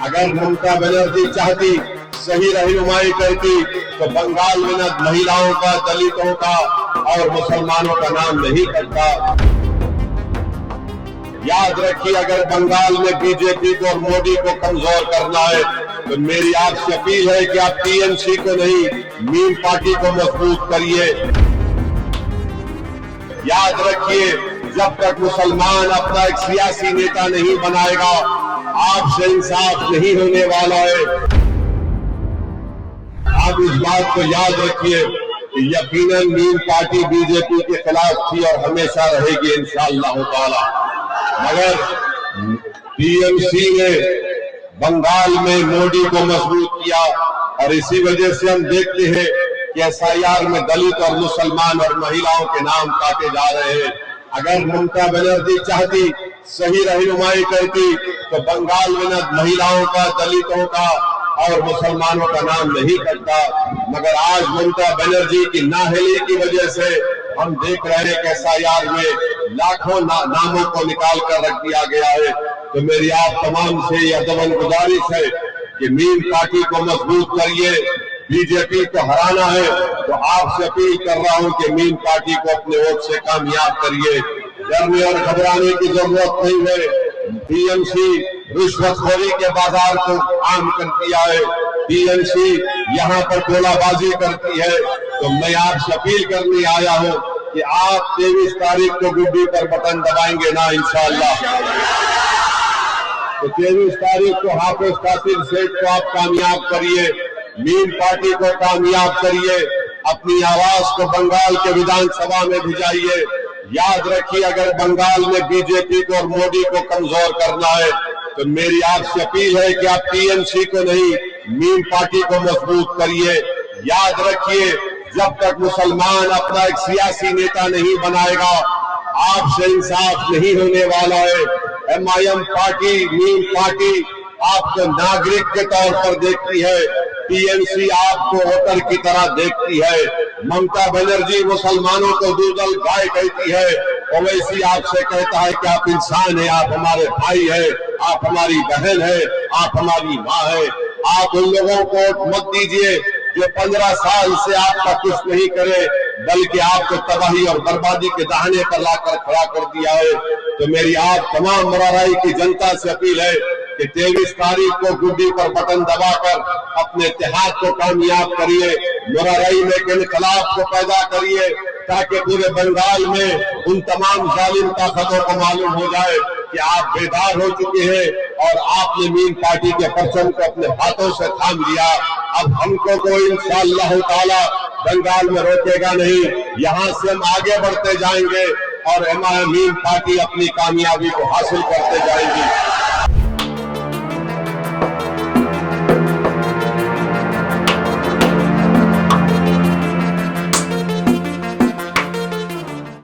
अगर ममता बनर्जी चाहती, सही रहनुमाई करती, तो बंगाल में न महिलाओं का, दलितों का और मुसलमानों का नाम नहीं करता। याद रखिए, अगर बंगाल में बीजेपी को और मोदी को कमजोर करना है तो मेरी आपसे अपील है कि आप टीएमसी को नहीं, मीम पार्टी को मजबूत करिए। याद रखिए, जब तक मुसलमान अपना एक सियासी नेता नहीं बनाएगा, आपसे इंसाफ नहीं होने वाला है। आप इस बात को याद रखिए कि यकीनन मीम पार्टी बीजेपी के खिलाफ थी और हमेशा रहेगी इंशाअल्लाह ताला। मगर टीएमसी ने बंगाल में मोदी को मजबूत किया और इसी वजह से हम देखते हैं कि एसआईआर में दलित और मुसलमान और महिलाओं के नाम काटे जा रहे हैं। अगर ममता बनर्जी चाहती, सही रहनुमाई करती, तो बंगाल में न महिलाओं का, दलितों का और मुसलमानों का नाम नहीं करता। मगर आज ममता बनर्जी की नाअहली की वजह से हम देख रहे हैं कि एसआईआर में लाखों नामों को निकाल कर रख दिया गया है। तो मेरी आप तमाम से यह दमन गुजारिश है कि मीम पार्टी को मजबूत करिए। बीजेपी को हराना है तो आपसे अपील कर रहा हूं कि मीम पार्टी को अपने वोट से कामयाब करिए। डरने और घबराने की जरूरत नहीं है। टीएमसी रिश्वतखोरी के बाजार को आम कर दिया है। टीएमसी यहाँ पर टोलाबाजी करती है। तो मैं आपसे अपील करने आया हूँ कि आप 23 तारीख को गुड्डी पर बटन दबाएंगे ना इंशाअल्लाह। तो 23 तारीख को हाफिज कासिम सेठ को आप कामयाब करिए, मीम पार्टी को कामयाब करिए, अपनी आवाज को बंगाल के विधानसभा में भिजाइए। याद रखिए, अगर बंगाल में बीजेपी को और मोदी को कमजोर करना है तो मेरी आपसे अपील है कि आप टीएमसी को नहीं, मीम पार्टी को मजबूत करिए। याद रखिए, जब तक मुसलमान अपना एक सियासी नेता नहीं बनाएगा, आपसे इंसाफ नहीं होने वाला है। एमआईएम पार्टी, मीम पार्टी आपको नागरिक के तौर पर देखती है, टीएमसी आपको वोटर की तरह देखती है। ममता बनर्जी मुसलमानों को दूधल गाय कहती है, ओवैसी आपसे कहता है कि आप इंसान हैं, आप हमारे भाई हैं, आप हमारी बहन है, आप हमारी माँ है। आप उन लोगों को वोट मत दीजिए जो 15 साल से आपका कुछ नहीं करे, बल्कि आपको तबाही और बर्बादी के दाहिने पर लाकर खड़ा कर दिया है। तो मेरी आप तमाम मुराराई की जनता से अपील है कि 23 तारीख को गुड्डी पर बटन दबाकर अपने इत्तेहाद को कामयाब करिए, मुराराई में एक इनकलाब को पैदा करिए, ताकि पूरे बंगाल में उन तमाम जालिम ताकतों को मालूम हो जाए कि आप बेदार हो चुके हैं और आपने मीम पार्टी के परचम को अपने हाथों से थाम लिया। अब हमको कोई इंशाअल्लाह ताला बंगाल में रोकेगा नहीं। यहाँ से हम आगे बढ़ते जाएंगे और मीम पार्टी अपनी कामयाबी को हासिल करते जाएगी।